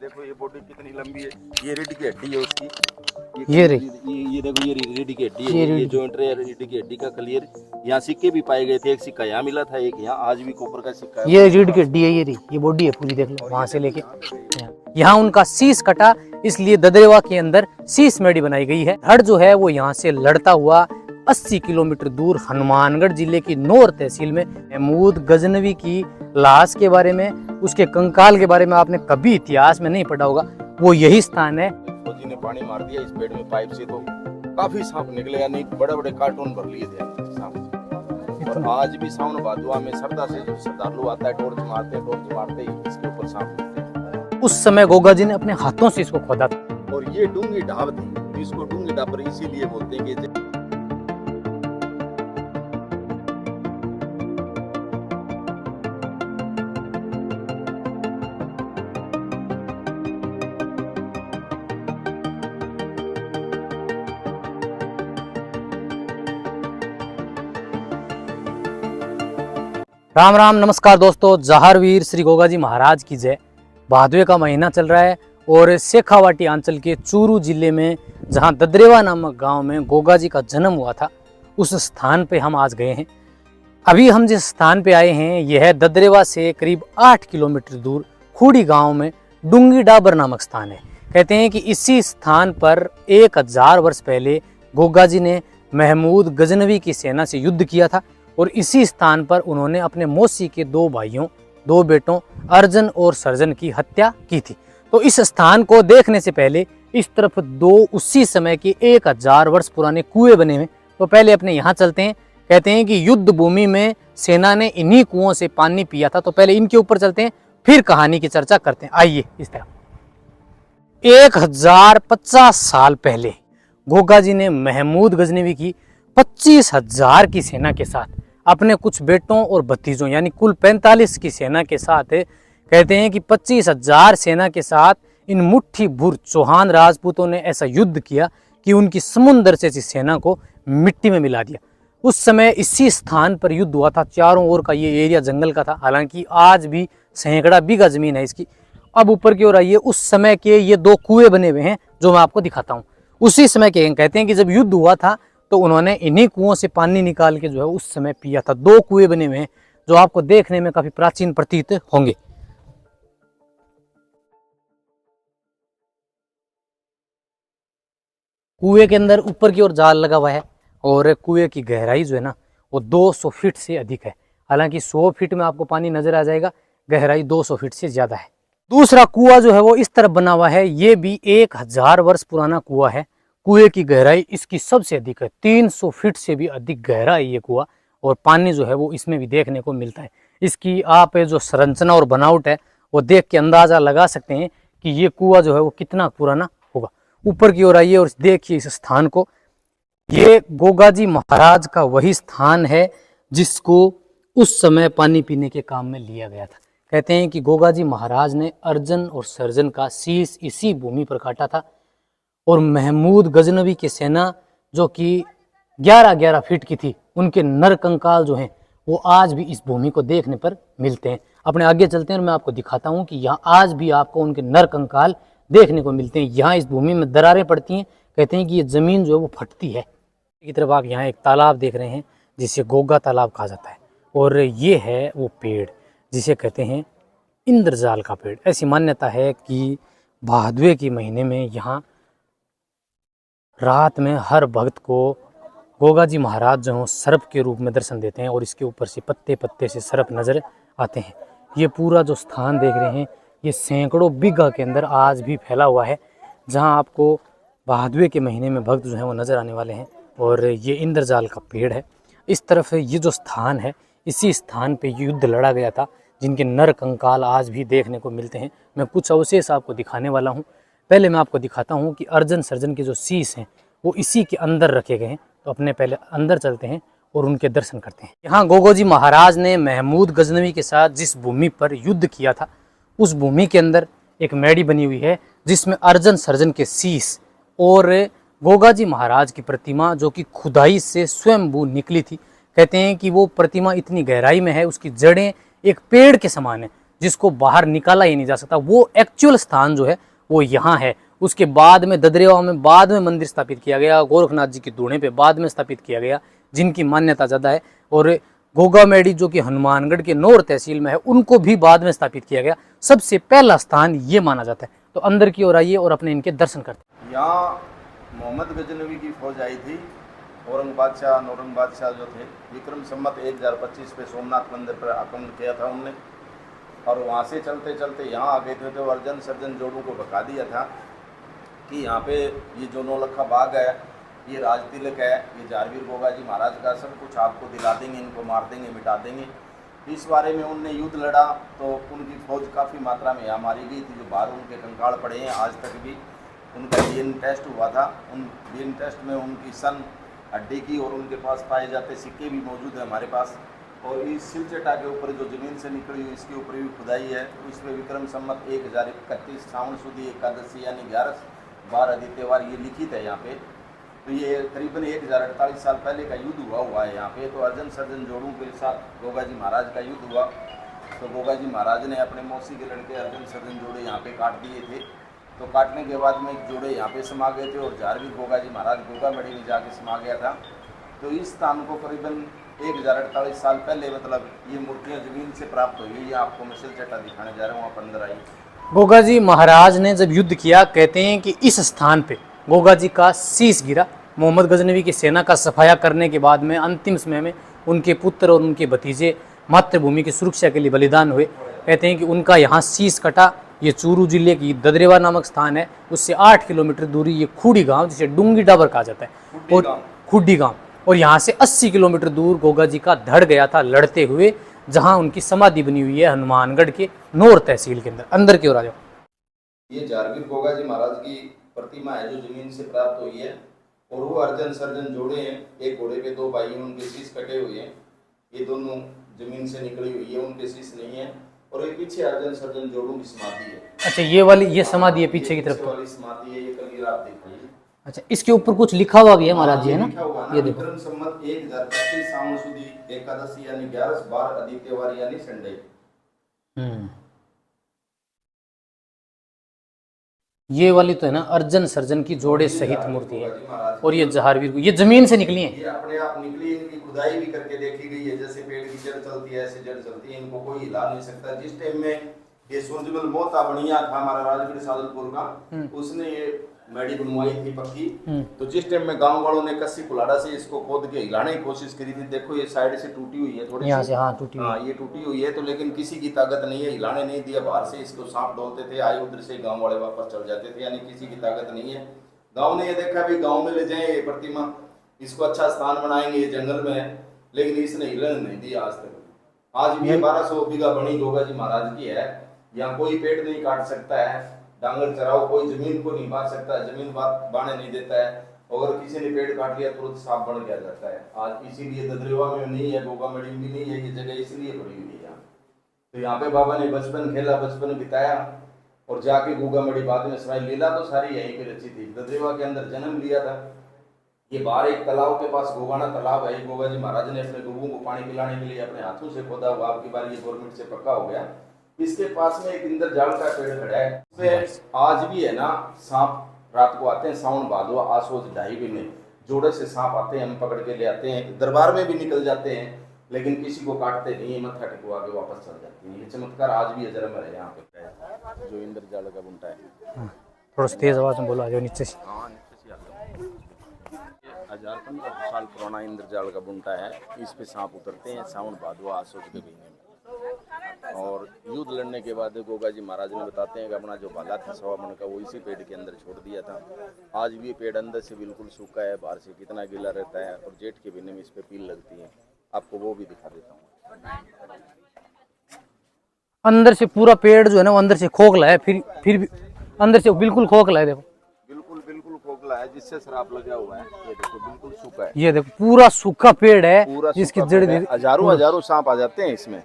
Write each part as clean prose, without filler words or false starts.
देखो ये बॉडी कितनी लंबी है, ये रीढ़ की हड्डी है उसकी। ये देखो ये रीढ़ की हड्डी है, ये जॉइंट है रीढ़ की हड्डी का क्लियर। यहाँ सिक्के भी पाए गए थे, एक सिक्का यहाँ मिला था, एक यहाँ, आज भी कॉपर का सिक्का है। ये रीढ़ की हड्डी है, ये बॉडी है पूरी, देख लो वहां से लेके यहाँ उनका शीश कटा, इसलिए ददरेवा के अंदर शीश मेडी बनाई गई है। धड़ जो है वो यहाँ से लड़ता हुआ 80 किलोमीटर दूर हनुमानगढ़ जिले की नौर तहसील में महमूद गजनवी की लाश के बारे में, उसके कंकाल के बारे में आपने कभी इतिहास में नहीं पढ़ा होगा, वो यही स्थान है। फौजी ने पानी मार दिया इस पेड़ में पाइप से, तो काफी सांप निकले, यानी बड़े बड़े कार्टून भर लिए थे सांप। और आज भी सावन भादुआ में श्रद्धा से जो श्रद्धालु आता है टॉर्च मारते ही इसके ऊपर सांप मिलते हैं। उस समय गोगा जी ने अपने हाथों से इसको खोदा था। और ये डूंगी ढाब थी, इसको डूंगी ढाबर इसीलिए बोलते हैं कि राम राम नमस्कार दोस्तों, जहारवीर श्री गोगा जी महाराज की जय। भादवे का महीना चल रहा है और शेखावाटी अंचल के चूरू जिले में जहां ददरेवा नामक गांव में गोगा जी का जन्म हुआ था, उस स्थान पे हम आज गए हैं। अभी हम जिस स्थान पे आए हैं यह है ददरेवा से करीब 8 किलोमीटर दूर खूड़ी गांव में डूंगी डाबर नामक स्थान है। कहते हैं कि इसी स्थान पर 1000 वर्ष पहले गोगा जी ने महमूद गजनवी की सेना से युद्ध किया था और इसी स्थान पर उन्होंने अपने मौसी के 2 बेटों अर्जन और सर्जन की हत्या की थी। तो इस स्थान को देखने से पहले इस तरफ 2 उसी समय के 1000 वर्ष पुराने कुएं बने हुए, तो पहले अपने यहाँ चलते हैं। कहते हैं कि युद्ध भूमि में सेना ने इन्हीं कुओं से पानी पिया था, तो पहले इनके ऊपर चलते हैं, फिर कहानी की चर्चा करते हैं। आइए इस तरह 1050 साल पहले गोगा जी ने महमूद गजनवी की 25,000 की सेना के साथ अपने कुछ बेटों और भतीजों यानी कुल 45 की सेना के साथ, कहते हैं कि 25,000 सेना के साथ इन मुट्ठी भर चौहान राजपूतों ने ऐसा युद्ध किया कि उनकी समुद्र से सेना को मिट्टी में मिला दिया। उस समय इसी स्थान पर युद्ध हुआ था। चारों ओर का ये एरिया जंगल का था, हालांकि आज भी सैकड़ा बीघा जमीन है इसकी। अब ऊपर की ओर आइए, उस समय के ये 2 कुएं बने हुए हैं जो मैं आपको दिखाता हूँ। उसी समय के कहते हैं कि जब युद्ध हुआ था तो उन्होंने इन्हीं कुओं से पानी निकाल के जो है उस समय पिया था। 2 कुएं बने हुए हैं जो आपको देखने में काफी प्राचीन प्रतीत होंगे। कुएं के अंदर ऊपर की ओर जाल लगा हुआ है और कुएं की गहराई जो है ना वो 200 फीट से अधिक है। हालांकि 100 फीट में आपको पानी नजर आ जाएगा, गहराई 200 फीट से ज्यादा है। दूसरा कुआं जो है वो इस तरफ बना हुआ है, ये भी 1000 वर्ष पुराना कुआं है। कुएं की गहराई इसकी सबसे अधिक है, 300 फीट से भी अधिक गहरा है ये कुआं, और पानी जो है वो इसमें भी देखने को मिलता है। इसकी आप जो संरचना और बनावट है वो देख के अंदाजा लगा सकते हैं कि ये कुआं जो है वो कितना पुराना होगा। ऊपर की ओर आइए और देखिए इस स्थान को। ये गोगा जी महाराज का वही स्थान है जिसको उस समय पानी पीने के काम में लिया गया था। कहते हैं कि गोगा जी महाराज ने अर्जन और सर्जन का शीश इसी भूमि पर काटा था और महमूद गजनवी की सेना जो कि 11-11 फीट की थी, उनके नर कंकाल जो हैं वो आज भी इस भूमि को देखने पर मिलते हैं। अपने आगे चलते हैं और मैं आपको दिखाता हूँ कि यहाँ आज भी आपको उनके नर कंकाल देखने को मिलते हैं। यहाँ इस भूमि में दरारें पड़ती हैं, कहते हैं कि ये जमीन जो है वो फटती है। की तरफ आप यहाँ एक तालाब देख रहे हैं जिसे गोगा तालाब कहा जाता है, और ये है वो पेड़ जिसे कहते हैं इंद्रजाल का पेड़। ऐसी मान्यता है कि भादवे के महीने में यहाँ रात में हर भक्त को गोगा जी महाराज जो सर्प के रूप में दर्शन देते हैं और इसके ऊपर से पत्ते पत्ते से सर्प नजर आते हैं। ये पूरा जो स्थान देख रहे हैं ये सैकड़ों बीघा के अंदर आज भी फैला हुआ है, जहां आपको भादवे के महीने में भक्त जो हैं वो नज़र आने वाले हैं। और ये इंद्रजाल का पेड़ है। इस तरफ ये जो स्थान है, इसी स्थान पे युद्ध लड़ा गया था, जिनके नर कंकाल आज भी देखने को मिलते हैं। मैं कुछ अवशेष आपको दिखाने वाला हूँ। पहले मैं आपको दिखाता हूँ कि अर्जन सर्जन के जो शीश हैं वो इसी के अंदर रखे गए हैं। तो अपने पहले अंदर चलते हैं और उनके दर्शन करते हैं। यहाँ गोगा जी महाराज ने महमूद गजनवी के साथ जिस भूमि पर युद्ध किया था, उस भूमि के अंदर एक मेडी बनी हुई है जिसमें अर्जन सर्जन के शीश और गोगा जी महाराज की प्रतिमा जो कि खुदाई से स्वयंभू निकली थी। कहते हैं कि वो प्रतिमा इतनी गहराई में है, उसकी जड़ें एक पेड़ के समान है, जिसको बाहर निकाला ही नहीं जा सकता। वो एक्चुअल स्थान जो है वो यहाँ है। उसके बाद में ददरेवा में बाद में मंदिर स्थापित किया गया, गोरखनाथ जी की धूणे पे बाद में स्थापित किया गया, जिनकी मान्यता ज़्यादा है। और गोगामेडी जो कि हनुमानगढ़ के नौर तहसील में है, उनको भी बाद में स्थापित किया गया। सबसे पहला स्थान ये माना जाता है। तो अंदर की ओर आइए और अपने इनके दर्शन करते हैं। यहाँ मोहम्मद गजनवी की फौज आई थी। औरंग बादशाह जो थे, विक्रम संमत 1025 पे सोमनाथ मंदिर पर आक्रमण किया था उनने, और वहाँ से चलते चलते यहाँ आ गए थे। तो अर्जन सर्जन जोड़ों को बता दिया था कि यहाँ पे ये जो नौलखा बाग है, ये राज तिलक है, ये जारवीर गोगा जी महाराज का, सब कुछ आपको दिला देंगे, इनको मार देंगे, मिटा देंगे। इस बारे में उनने युद्ध लड़ा तो उनकी फौज काफ़ी मात्रा में यहाँ मारी गई थी। जो बाहर उनके कंकाल पड़े हैं, आज तक भी उनका डीएनए टेस्ट हुआ था। उन डीएनए टेस्ट में उनकी सन, हड्डी की और उनके पास पाए जाते सिक्के भी मौजूद है हमारे पास। और इस सिलचटा के ऊपर जो ज़मीन से निकली हुई, इसके ऊपर भी खुदाई है। तो इसमें विक्रम संमत 1031 सावन सुदी एकादशी यानी 11/12 आदित्यवार ये लिखित है यहाँ पे। तो ये करीबन 1048 साल पहले का युद्ध हुआ है यहाँ पे। तो अर्जन सर्जन जोड़ों के साथ गोगा जी महाराज का युद्ध हुआ। तो गोगा जी महाराज ने अपने मौसी के लड़के अर्जन सर्जन जोड़े यहाँ पे काट दिए थे। तो काटने के बाद में जोड़े यहाँ पे समा गए थे और जारवीर गोगा जी महाराज गोगामेडी में जाके समा गया था। तो इस स्थान को करीबन 1048 साल पहले, मतलब ये मूर्तियाँ जमीन से प्राप्त हुई। ये आपको मैं सिलचटा दिखाने जा रहा हूँ, आप अंदर आइए। गोगा जी महाराज ने जब युद्ध किया, कहते हैं कि इस स्थान पे गोगा जी का शीश गिरा। मोहम्मद गजनवी की सेना का सफाया करने के बाद में अंतिम समय में उनके पुत्र और उनके भतीजे मातृभूमि की सुरक्षा के लिए बलिदान हुए। कहते हैं कि उनका यहाँ शीश कटा। ये चूरू जिले की ददरेवा नामक स्थान है, उससे 8 किलोमीटर दूरी ये खूडी गांव, जिसे डूंगी डाबर कहा जाता है, और खुड्डी गांव। और यहाँ से 80 किलोमीटर दूर गोगा जी का धड़ गया था लड़ते हुए, जहाँ उनकी समाधि बनी हुई है हनुमानगढ़ के नौर तहसील के अंदर। अंदर की ओर आ जाओ। ये जारवीर गोगा जी महाराज की प्रतिमा है जो जमीन से प्राप्त हुई है। और वो अर्जन सर्जन जोड़े हैं, एक घोड़े पे 2 भाई हैं, उनके शीश कटे हुए हैं। ये दोनों जमीन से निकली हुई है, उनके शीश नहीं है। और ये पीछे अर्जन सर्जन जोड़ों की समाधि है। अच्छा, ये वाली ये समाधि है पीछे की तरफ वाली समाधि है, ये कल आप देखिए। अच्छा, इसके ऊपर कुछ लिखा हुआ भी है महाराज जी, है ना? ये देखो, विक्रम संमत 1025 सावन सुदी एकादशी यानी 11/12 आदित्यवार यानी संडे। ये वाली तो है ना अर्जन सर्जन की जोड़े सहित मूर्ति है। और ये जहारवीर, ये जमीन से निकली है, ये अपने आप निकली। इनकी खुदाई भी करके देखी गई है। जैसे पेड़ की जड़ चलती है, ऐसे जड़ चलती है, इनको कोई हिला नहीं सकता। जिस टाइम में ये सूरजमल मोहता बनिया था हमारा राजगढ़ सादलपुर का, उसने ये मैडी बनवाई थी पक्की। तो जिस टाइम में गांव वालों ने कस्सी कुलाड़ा से इसको खोद के हिलाने की कोशिश करी थी। देखो ये साइड से टूटी हुई है, थोड़ी यहाँ से, हाँ टूटी हुई, हाँ ये टूटी हुई है। तो लेकिन किसी की ताकत नहीं है, हिलाने नहीं दिया। बाहर से इसको सांप डोलते थे, आए उधर से गांव वाले वापस चल जाते थे, यानी किसी की ताकत नहीं है। गांव ने ये देखा भी गांव में ले जाए ये प्रतिमा, इसको अच्छा स्थान बनाएंगे, ये जंगल में है, लेकिन इसने हिलन नहीं दिया आज तक। आज भी 1200 बीघा बनी गोगा जी महाराज की है। यहाँ कोई पेड़ नहीं काट सकता है, डांगर चराओ कोई जमीन को नहीं बांध सकता है, जमीन बांधने नहीं देता है। अगर किसी ने पेड़ काट लिया तुरंत सांप बन के आ जाता है। आज इसीलिए ददरेवा में नहीं है, गोगामेडी में नहीं है, ये जगह इसलिए पड़ी हुई है यहाँ। तो यहाँ पे बाबा ने बचपन खेला, बचपन बिताया, और जाके गोगामेडी बाद में समाई। लीला तो सारी यहीं पे रची थी। ददरेवा के अंदर जन्म लिया था। ये बाहर एक तालाब के पास गोगाना तालाब है, गोगा जी महाराज ने अपने गोगों को पानी पिलाने के लिए अपने हाथों से खोदा हुआ। आपकी बार ये गवर्नमेंट से पक्का हो गया। इसके पास में एक इंदर जाल का पेड़ खड़ा है, उसमें आज भी है ना सांप रात को आते हैं, सावन भादवा आसोज 2.5 महीने जोड़े से सांप आते हैं, हम पकड़ के ले आते हैं। दरबार में भी निकल जाते हैं, लेकिन किसी को काटते नहीं, मत्था टिकवा के वापस चल जाते हैं। ये चमत्कार आज भी अजर में है यहाँ पे, जो इंदर जाल का बुंटा है। थोड़ा तेज आवाज में बोलो, आ जाओ नीचे से। हाँ नीचे से आ जाओ। 1000-1500 साल पुराना इंदर जाल का बुंटा है। इस पे सांप उतरते हैं सावन भादवा आसोज के महीने में। और युद्ध लड़ने के बाद गोगा जी महाराज ने बताते हैं कि अपना जो भाला था 1.25 मन का, वो इसी पेड़ के अंदर छोड़ दिया था। आज भी ये पेड़ अंदर से बिल्कुल सूखा है, बाहर से कितना गीला रहता है। और जेठ के महीने में इस पे पील लगती है, आपको वो भी दिखा देता हूँ। अंदर से पूरा पेड़ जो है ना, वो अंदर से खोखला है, फिर भी अंदर से बिल्कुल खोखला है। देखो बिल्कुल खोखला है, जिससे शराब लगा हुआ है। ये देखो बिल्कुल सूखा है, ये देखो पूरा सूखा पेड़ है, जिसकी जड़ हजारों सांप आ जाते हैं इसमें।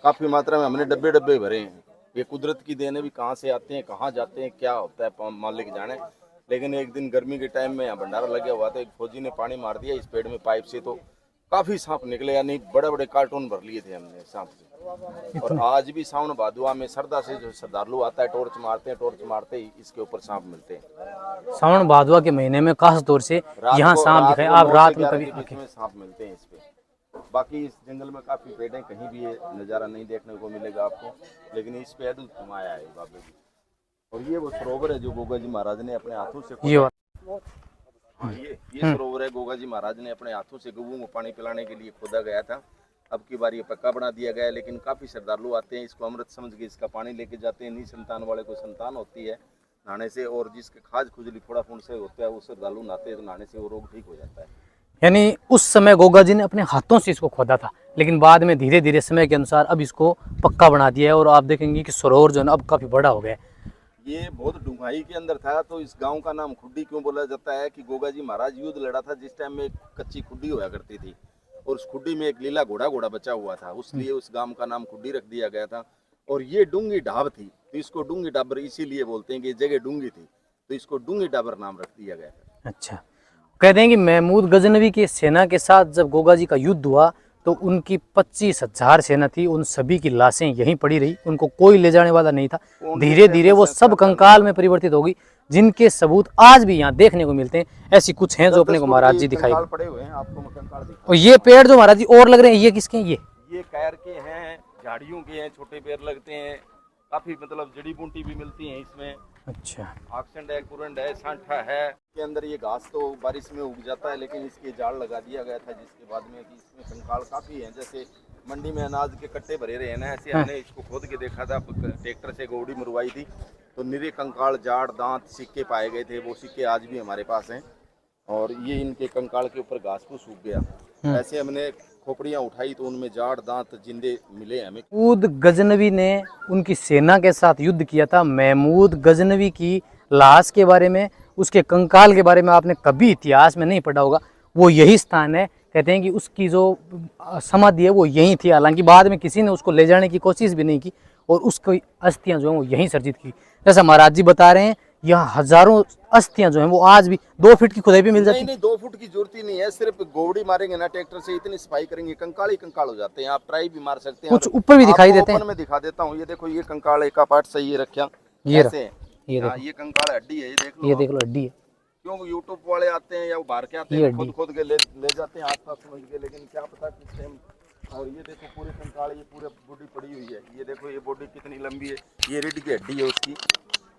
काफी मात्रा में हमने डब्बे भरे हैं। ये कुदरत की देन है, भी कहाँ से आते हैं, कहाँ जाते हैं, क्या होता है मालिक जाने। लेकिन एक दिन गर्मी के टाइम में यहाँ भंडारा लगा हुआ था, एक फौजी ने पानी मार दिया इस पेड़ में पाइप से, तो काफी सांप निकले, यानी बड़े बड़े कार्टून भर लिए थे हमने सांप से। और आज भी सावन भादुआ में श्रद्धा से जो श्रद्धालु आता है टॉर्च मारते ही इसके ऊपर सांप मिलते हैं। सावन भादुआ के महीने में खास तौर से यहाँ सांप दिखाए, आप रात में कभी में सांप मिलते हैं इस पे। बाकी इस जंगल में काफी पेड़ हैं, कहीं भी ये नज़ारा नहीं देखने को मिलेगा आपको, लेकिन इस पे अद्भुत कमाया है बाबे जी। और ये वो सरोवर है जो गोगा जी महाराज ने अपने हाथों से ये सरोवर है गोगा जी महाराज ने अपने हाथों से गऊओं को पानी पिलाने के लिए खोदा गया था। अब की बार ये पक्का बना दिया गया है, लेकिन काफी श्रद्धालु आते हैं, इसको अमृत समझ के इसका पानी लेके जाते हैं। निसंतान वाले को संतान होती है नहाने से, और जिसके खाज खुजली फोड़ा फूंड से होता है वो श्रद्धालु नहाते हैं तो नहाने से वो रोग ठीक हो जाता है। यानी उस समय गोगा जी ने अपने हाथों से इसको खोदा था, लेकिन बाद में धीरे धीरे समय के अनुसार अब इसको पक्का बना दिया है। और आप देखेंगे कि सरोवर जो है अब काफी बड़ा हो गया है। ये बहुत डूंघाई के अंदर था, तो इस गांव का नाम खुड्डी क्यों बोला जाता है कि गोगा जी महाराज युद्ध लड़ा था जिस टाइम में एक कच्ची खुड्डी हुआ करती थी, और उस खुड्डी में एक लीला घोड़ा बचा हुआ था, उसलिए उस गांव का नाम खुड्डी रख दिया गया था। और ये डूंगी ढाब थी, तो इसको डूंगी डाबर इसीलिए बोलते हैं कि जगह डूंगी थी, तो इसको डूंगी डाबर नाम रख दिया गया था। अच्छा, कहते हैं कि महमूद गजनवी की सेना के साथ जब गोगा जी का युद्ध हुआ तो उनकी 25,000 सेना थी, उन सभी की लाशें यहीं पड़ी रही, उनको कोई ले जाने वाला नहीं था। धीरे धीरे वो सब कंकाल में परिवर्तित होगी, जिनके सबूत आज भी यहाँ देखने को मिलते हैं। ऐसी कुछ हैं जो अपने को महाराज जी दिखाई पड़े हुए हैं आपको कंकाल दिखाई। और ये पेड़ जो महाराज जी और लग रहे हैं, ये किसके हैं? ये कैर के हैं, झाड़ियों के हैं, छोटे पेड़ लगते हैं, काफी मतलब जड़ी बूटी भी मिलती है इसमें। अच्छा, आक्संड है, कुरंड है, सांठा है। के अंदर ये घास तो बारिश में उग जाता है, लेकिन इसके जाड़ लगा दिया गया था, जिसके बाद में कि इसमें कंकाल काफी हैं। जैसे मंडी में अनाज के कट्टे भरे रहे हैं ना, ऐसे हमने इसको खोद के देखा था, ट्रैक्टर से गोड़ी मरवाई थी, तो निरे कंकाल, जाड़, दांत, सिक्के पाए गए थे। वो सिक्के आज भी हमारे पास हैं, और ये इनके कंकाल के ऊपर घास फूस उग गया। ऐसे हमने खोपड़ियाँ उठाई तो उनमें जाड़, दांत जिंदे मिले हमें। महमूद गजनवी ने उनकी सेना के साथ युद्ध किया था। महमूद गजनवी की लाश के बारे में, उसके कंकाल के बारे में आपने कभी इतिहास में नहीं पढ़ा होगा। वो यही स्थान है, कहते हैं कि उसकी जो समाधि है वो यहीं थी। हालांकि बाद में किसी ने उसको ले जाने की कोशिश भी नहीं की, और उसकी अस्थियां जो हैं वो यहीं सर्जित की। जैसा महाराज जी बता रहे हैं, यहाँ हजारों अस्थियां जो हैं वो आज भी 2 फीट की खुदाई भी मिल जाती है। नहीं, 2 फुट की जरूरत ही नहीं है, सिर्फ गोवड़ी मारेंगे ना ट्रैक्टर से, इतनी सफाई करेंगे कंकाल ही कंकाल हो जाते हैं। आप ट्राई भी मार सकते हैं, कुछ ऊपर भी दिखाई देते हैं। मैं दिखा देता हूँ, ये देखो, ये कंकाल एक पार्ट सही रखा, ये ये कंकाल हड्डी है, ये देख लो हड्डी है। क्योंकि यूट्यूब वाले आते हैं या बाहर के आते हैं, खुद के ले जाते हैं आस-पास समझ के, लेकिन क्या पता किस टाइम। और ये देखो पूरे कंकाल, ये पूरे बॉडी पड़ी हुई है, ये देखो ये बॉडी कितनी लंबी है, ये रीढ़ की हड्डी है उसकी,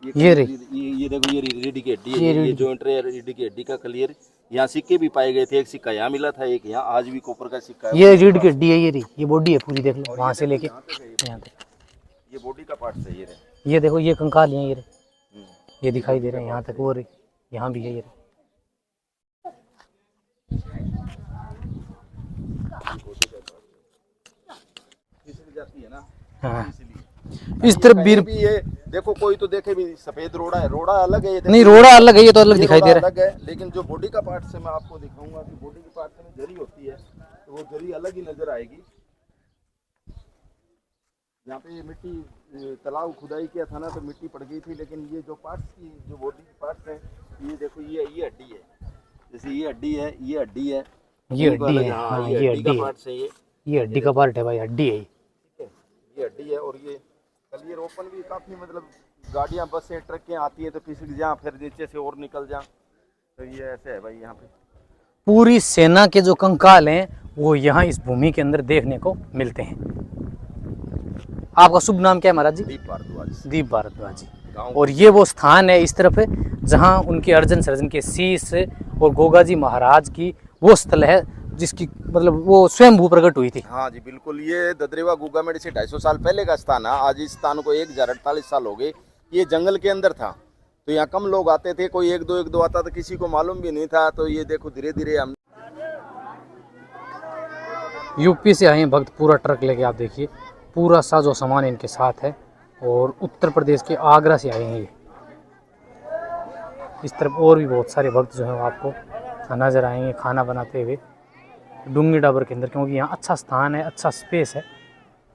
ये देखो ये रीढ़ की हड्डी है, ये जॉइंट है रीढ़ की हड्डी का क्लियर। यहाँ सिक्के भी पाए गए थे, एक सिक्का यहाँ मिला था, एक यहाँ, आज भी कॉपर का सिक्का है। ये रीढ़ की हड्डी है, ये बॉडी है पूरी, देख लो वहाँ से लेके यहाँ तक, ये बॉडी का पार्ट सही है। ये देखो ये कंकाल है, ये दिखाई दे रहे हैं यहाँ तक, और यहाँ भी है ये। जाती है ना, हाँ। इस तरफ भी ये देखो, कोई तो देखे भी सफेद रोड़ा है, रोड़ा अलग है, ये नहीं रोड़ा अलग है, ये तो अलग दिखाई दे रहा है। लेकिन जो बॉडी का पार्ट से मैं आपको दिखाऊंगा कि बॉडी के पार्ट में जरी होती है, तो वो जरी अलग ही नजर आएगी। यहाँ पे ये मिट्टी तालाब खुदाई किया था ना, तो मिट्टी पड़ गई थी, लेकिन ये जो पार्ट्स की जो बॉडी के पार्ट्स हैं, ये देखो, ये हड्डी है, जैसे ये हड्डी है, ये हड्डी है, ये हड्डी है, हाँ, ये हड्डी का पार्ट है, ये हड्डी का पार्ट है भाई, हड्डी है ये हड्डी है। और ये क्लियर ओपन भी काफी, मतलब गाड़ियां, बसें, ट्रकें आती है तो फिसल जा, फिर नीचे से और निकल जा, तो ये ऐसे है भाई। यहाँ पे पूरी सेना के जो कंकाल हैं वो यहाँ इस भूमि के अंदर देखने को मिलते हैं। आपका शुभ नाम क्या है महाराज जी? दीप भारद्वाज जी। और ये वो स्थान है इस तरफ है जहाँ उनके अर्जन सर्जन के शीश और गोगा जी महाराज की वो स्थल है, जिसकी मतलब वो स्वयं भू प्रकट हुई थी। हाँ जी बिल्कुल, ये ददरेवा गोगामेड़ी से 250 साल पहले का स्थान है। आज इस स्थान को 1048 साल हो गए। ये जंगल के अंदर था, तो यहाँ कम लोग आते थे, कोई एक दो आता था, किसी को मालूम भी नहीं था। तो ये देखो धीरे धीरे हम यूपी से आए हैं भक्त, पूरा ट्रक लेके, आप देखिए पूरा साजो सामान इनके साथ है, और उत्तर प्रदेश के आगरा से आए हैं ये। इस तरफ और भी बहुत सारे भक्त जो हैं आपको नजर आएंगे खाना बनाते हुए डूंगी डाबर के अंदर, क्योंकि यहाँ अच्छा स्थान है, अच्छा स्पेस है।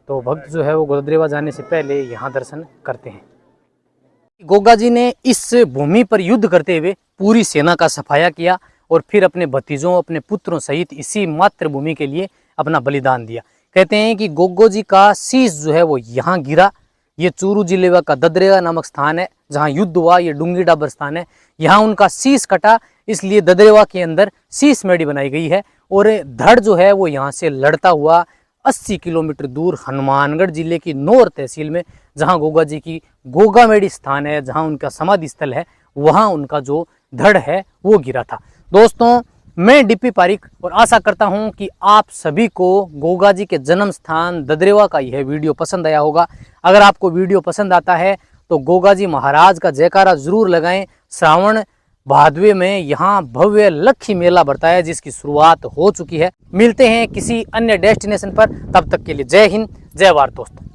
तो भक्त जो है वो गुरुद्रेवा जाने से पहले यहाँ दर्शन करते हैं। गोगा जी ने इस भूमि पर युद्ध करते हुए पूरी सेना का सफाया किया, और फिर अपने भतीजों, अपने पुत्रों सहित इसी मातृभूमि के लिए अपना बलिदान दिया। कहते हैं कि गोगो जी का शीश जो है वो यहाँ गिरा। ये चूरू जिले का ददरेवा नामक स्थान है जहाँ युद्ध हुआ, ये डूंगी डाबर स्थान है, यहाँ उनका शीश कटा, इसलिए ददरेवा के अंदर शीश मेड़ी बनाई गई है। और धड़ जो है वो यहाँ से लड़ता हुआ 80 किलोमीटर दूर हनुमानगढ़ जिले की नौर तहसील में, जहाँ गोगा जी की गोगा मेड़ी स्थान है, जहाँ उनका समाधि स्थल है, वहाँ उनका जो धड़ है वो गिरा था। दोस्तों, मैं डीपी पारिक और आशा करता हूं कि आप सभी को गोगा जी के जन्म स्थान ददरेवा का यह वीडियो पसंद आया होगा। अगर आपको वीडियो पसंद आता है तो गोगा जी महाराज का जयकारा जरूर लगाएं। श्रावण भादवे में यहाँ भव्य लक्खी मेला बढ़ता है जिसकी शुरुआत हो चुकी है। मिलते हैं किसी अन्य डेस्टिनेशन पर, तब तक के लिए जय हिंद, जय भारत दोस्तों।